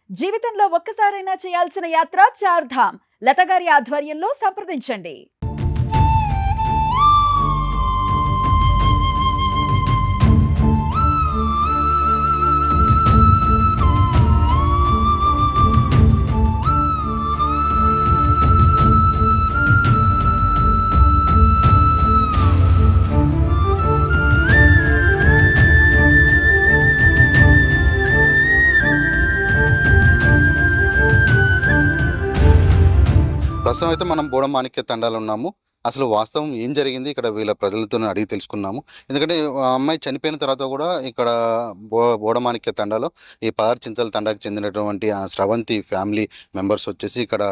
జీవితంలో ఒక్కసారైనా చేయాల్సిన యాత్ర చార్ధామ్. లతగారి ఆధ్వర్యంలో సంప్రదించండి. ప్రస్తుతం అయితే మనం బోడమాణిక్య తండాలో ఉన్నాము. అసలు వాస్తవం ఏం జరిగింది ఇక్కడ వీళ్ళ ప్రజలతో అడిగి తెలుసుకున్నాము. ఎందుకంటే ఆ అమ్మాయి చనిపోయిన తర్వాత కూడా ఇక్కడ బోడమాణిక్య తండాలో ఈ పదార్ చింతల తండాకు చెందినటువంటి ఆ స్రవంతి ఫ్యామిలీ మెంబర్స్ వచ్చేసి ఇక్కడ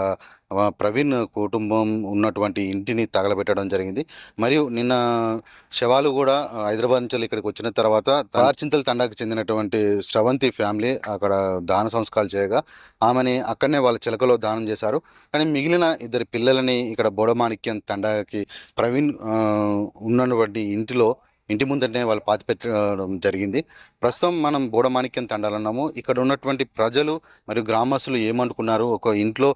ప్రవీణ్ కుటుంబం ఉన్నటువంటి ఇంటిని తగలబెట్టడం జరిగింది. మరియు నిన్న శవాలు కూడా హైదరాబాద్ నుంచి ఇక్కడికి వచ్చిన తర్వాత పదార్ చింతల తండాకు చెందినటువంటి స్రవంతి ఫ్యామిలీ అక్కడ దాన సంస్కారాలు చేయగా ఆమెని అక్కడనే వాళ్ళ చిలకలో దానం చేశారు. కానీ మిగిలిన ఇద్దరు పిల్లలని ఇక్కడ బోడమాణిక్యం తండాకి ప్రవీణ్ ఉన్నటువంటి ఇంటి ముందరనే వాళ్ళు పాతిపెట్టడం జరిగింది. ప్రస్తుతం మనం బోడమాణిక్యం తండాలు ఉన్నాము. ఇక్కడ ఉన్నటువంటి ప్రజలు మరియు గ్రామస్తులు ఏమనుకున్నారు, ఒక ఇంట్లో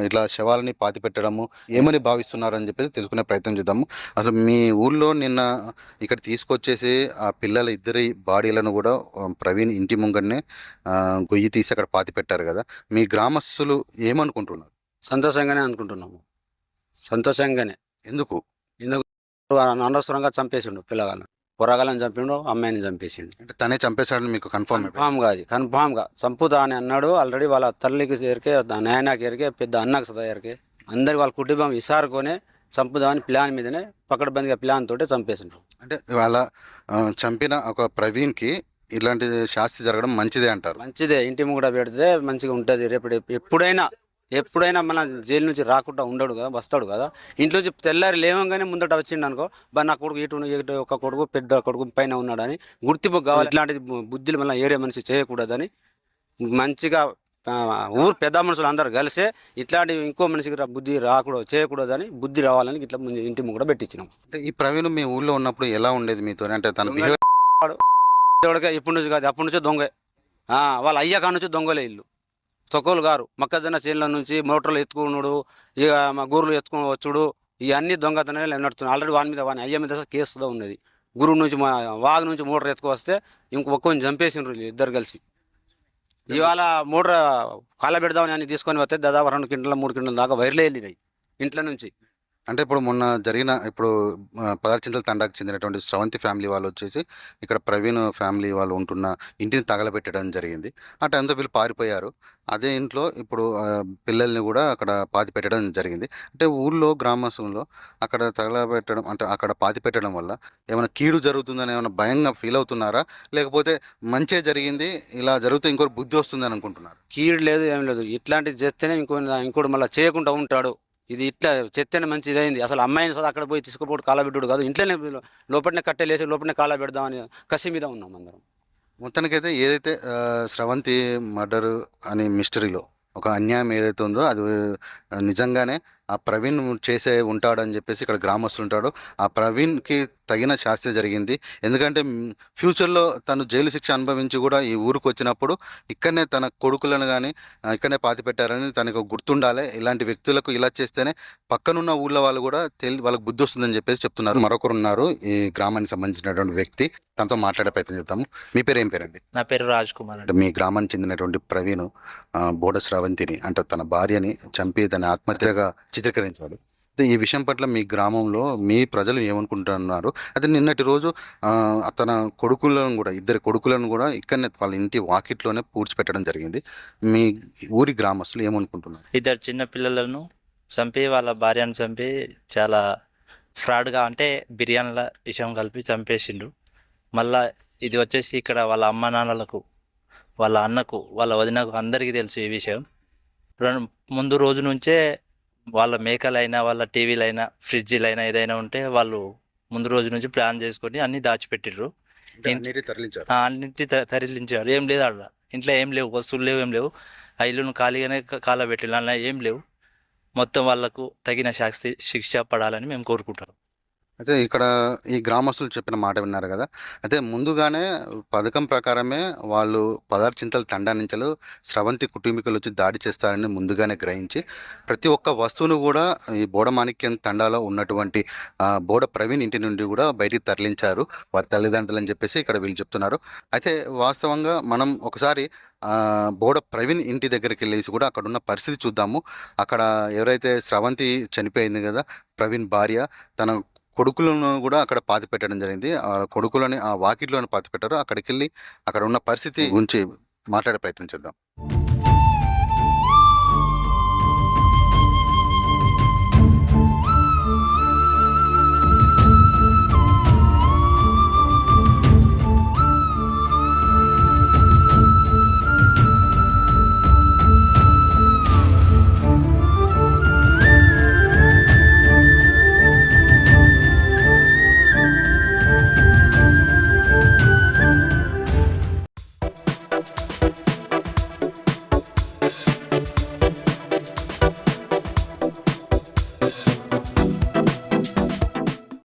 ఇట్లా శవాలని పాతిపెట్టడము ఏమని భావిస్తున్నారు అని చెప్పేసి తెలుసుకునే ప్రయత్నం చేద్దాము. అసలు మీ ఊళ్ళో నిన్న ఇక్కడ తీసుకొచ్చేసి ఆ పిల్లల ఇద్దరి బాడీలను కూడా ప్రవీణ్ ఇంటి ముంగడనే గొయ్యి తీసి అక్కడ పాతిపెట్టారు కదా, మీ గ్రామస్తులు ఏమనుకుంటున్నారు? సంతోషంగానే అనుకుంటున్నాము. సంతోషంగానే. ఎందుకు అనవసరంగా చంపేసిండు పిల్లగాళ్ళని. పొరగాలని చంపిండు, అమ్మాయిని చంపేసిండు. అంటే తనే చంపేశాడని మీకు కన్ఫామ్గా చంపుతా అని అన్నాడు. ఆల్రెడీ వాళ్ళ తల్లికి ఎరికే, నాయనకి ఎరికే, పెద్ద అన్నకు సదా ఎరికే, అందరికి వాళ్ళ కుటుంబం విసారుకొని చంపుదామని ప్లాన్ మీదనే పకడ్బందీగా ప్లాన్ తోటి చంపేసిండు. అంటే వాళ్ళ చంపిన ఒక ప్రవీణ్కి ఇలాంటి శాస్తి జరగడం మంచిదే అంటారు? మంచిదే. ఇంటి ముంగట పెడితే మంచిగా ఉంటుంది. రేపు ఎప్పుడైనా మన జైలు నుంచి రాకుండా ఉండడు కదా, వస్తాడు కదా. ఇంట్లోంచి తెల్లారి లేవంగానే ముందట వచ్చిండు అనుకో, నా కొడుకు ఇటు ఒక కొడుకు పెద్ద కొడుకు పైన ఉన్నాడని గుర్తింపు కావాలి. ఇట్లాంటి బుద్ధులు మళ్ళీ ఏరే మనిషి చేయకూడదని మంచిగా ఊరు పెద్ద మనుషులు అందరు కలిసే ఇట్లాంటి ఇంకో మనిషికి బుద్ధి చేయకూడదని బుద్ధి రావాలని ఇట్లా ఇంటి ముంగట పెట్టించినాం. అంటే ఈ ప్రవీణ్ మీ ఊళ్ళో ఉన్నప్పుడు ఎలా ఉండేది మీతో? అంటే తన ఇప్పటి నుంచి కాదు, అప్పటి నుంచో దొంగ. వాళ్ళ అయ్యా కాడ నుంచి దొంగలే ఇల్లు. తొక్కలు గారు మొక్కజొన్న చేనుల నుంచి మోటార్లు ఎత్తుకున్నాడు, ఇక మా గూరులు ఎత్తుకుని వచ్చుడు, ఇవన్నీ దొంగతనాలు నడుస్తున్నాయి. ఆల్రెడీ వాని అయ్య మీద కేసుతో ఉన్నది. గురువు నుంచి వాగు నుంచి మోటార్ ఎత్తుకు ఇంకొకరిని చంపేసిండ్రు ఇద్దరు కలిసి. ఇవాళ మోటార్ కాలబెడదామని అన్ని తీసుకొని వస్తే దాదాపు 2 క్వింటాల 3 క్వింటాల దాకా వైర్లే వెళ్ళినాయి ఇంట్లో నుంచి. అంటే ఇప్పుడు మొన్న జరిగిన పదార్ చింతల తండాకు చెందినటువంటి స్రవంతి ఫ్యామిలీ వాళ్ళు వచ్చేసి ఇక్కడ ప్రవీణ్ ఫ్యామిలీ వాళ్ళు ఉంటున్న ఇంటిని తగలబెట్టడం జరిగింది. ఆ టైంతో వీళ్ళు పారిపోయారు. అదే ఇంట్లో ఇప్పుడు పిల్లల్ని కూడా అక్కడ పాతి పెట్టడం జరిగింది. అంటే ఊళ్ళో గ్రామస్తుల్లో అక్కడ తగలబెట్టడం, అంటే అక్కడ పాతి పెట్టడం వల్ల ఏమైనా కీడు జరుగుతుందని ఏమైనా భయంగా ఫీల్ అవుతున్నారా, లేకపోతే మంచే జరిగింది ఇలా జరిగితే ఇంకోటి బుద్ధి వస్తుందని అనుకుంటున్నారు? కీడు లేదు, ఏం లేదు. ఇట్లాంటివి చేస్తేనే ఇంకోటి మళ్ళీ చేయకుండా ఉంటాడు. ఇది ఇట్లా చెత్తనే మంచి ఇదైంది. అసలు అమ్మాయిని సదా అక్కడ పోయి తీసుకుపోటు కాలబెట్టుడు కాదు, ఇంట్లోనే లోపలనే కట్టెలేసి లోపలనే కాలబెడదామని కసి మీద ఉన్నాం అందరం. మొత్తానికైతే ఏదైతే స్రవంతి మర్డర్ అనే మిస్టరీలో ఒక అన్యాయం ఏదైతే ఉందో అది నిజంగానే ఆ ప్రవీణ్ చేసే ఉంటాడని చెప్పేసి ఇక్కడ గ్రామస్తులు ఉంటాడు. ఆ ప్రవీణ్కి తగిన శాస్తి జరిగింది. ఎందుకంటే ఫ్యూచర్లో తను జైలు శిక్ష అనుభవించి కూడా ఈ ఊరికి వచ్చినప్పుడు ఇక్కడనే తన కొడుకులను కానీ ఇక్కడనే పాతి పెట్టారని తనకు గుర్తుండాలి. ఇలాంటి వ్యక్తులకు ఇలా చేస్తేనే పక్కనున్న ఊళ్ళో వాళ్ళు కూడా వాళ్ళకి బుద్ధి వస్తుందని చెప్పేసి చెప్తున్నారు. మరొకరు ఉన్నారు ఈ గ్రామానికి సంబంధించినటువంటి వ్యక్తి, తనతో మాట్లాడే ప్రయత్నం చేద్దాము. మీ పేరు ఏం పేరండి? నా పేరు రాజ్ కుమార్. అంటే మీ గ్రామానికి చెందినటువంటి ప్రవీణ్ బోడ స్రవంతిని, అంటే తన భార్యని చంపి తన ఆత్మహత్యగా చిత్రీకరించాడు. ఈ విషయం పట్ల మీ గ్రామంలో మీ ప్రజలు ఏమనుకుంటున్నారు? అయితే నిన్నటి రోజు తన ఇద్దరు కొడుకులను కూడా ఇక్కడనే వాళ్ళ ఇంటి వాకిట్లోనే పూడ్చిపెట్టడం జరిగింది. మీ ఊరి గ్రామస్తులు ఏమనుకుంటున్నారు? ఇద్దరు చిన్న పిల్లలను చంపి వాళ్ళ భార్యను చంపి చాలా ఫ్రాడ్గా, అంటే బిర్యానీల విషయం కలిపి చంపేసిండు. మళ్ళా ఇది వచ్చేసి ఇక్కడ వాళ్ళ అమ్మ నాన్నలకు, వాళ్ళ అన్నకు, వాళ్ళ వదినకు అందరికీ తెలుసు ఈ విషయం. ముందు రోజు నుంచే వాళ్ళ మేకలైనా, వాళ్ళ టీవీలైనా, ఫ్రిడ్జ్లైనా ఏదైనా ఉంటే వాళ్ళు ముందు రోజు నుంచి ప్లాన్ చేసుకొని అన్నీ దాచిపెట్టిర్రు. అన్నింటి తరలించారు. ఏం లేదు అట్లా, ఇంట్లో ఏం లేవు, వస్తువులు లేవు, ఏం లేవు. ఆ ఇల్లును ఖాళీగానే కాలబెట్టిన అలా ఏం లేవు. మొత్తం వాళ్ళకు తగిన శిక్ష పడాలని మేము కోరుకుంటాం. అయితే ఇక్కడ ఈ గ్రామస్తులు చెప్పిన మాట విన్నారు కదా. అయితే ముందుగానే పథకం ప్రకారమే వాళ్ళు పదార్చింతల తండానించలు స్రవంతి కుటుంబీకులు వచ్చి దాడి చేస్తారని ముందుగానే గ్రహించి ప్రతి ఒక్క వస్తువును కూడా ఈ బోడమాణిక్యం తండాలో ఉన్నటువంటి బోడ ప్రవీణ్ ఇంటి నుండి కూడా బయటికి తరలించారు వారి తల్లిదండ్రులు అని చెప్పేసి ఇక్కడ వీళ్ళు చెప్తున్నారు. అయితే వాస్తవంగా మనం ఒకసారి బోడ ప్రవీణ్ ఇంటి దగ్గరికి వెళ్ళేసి కూడా అక్కడ ఉన్న పరిస్థితి చూద్దాము. అక్కడ ఎవరైతే స్రవంతి చనిపోయింది కదా, ప్రవీణ్ భార్య, తన కొడుకులను కూడా అక్కడ పాతి పెట్టడం జరిగింది. ఆ కొడుకులని ఆ వాకిట్లోనే పాతి పెట్టారు. అక్కడికి వెళ్ళి అక్కడ ఉన్న పరిస్థితి గురించి మాట్లాడే ప్రయత్నం చేద్దాం.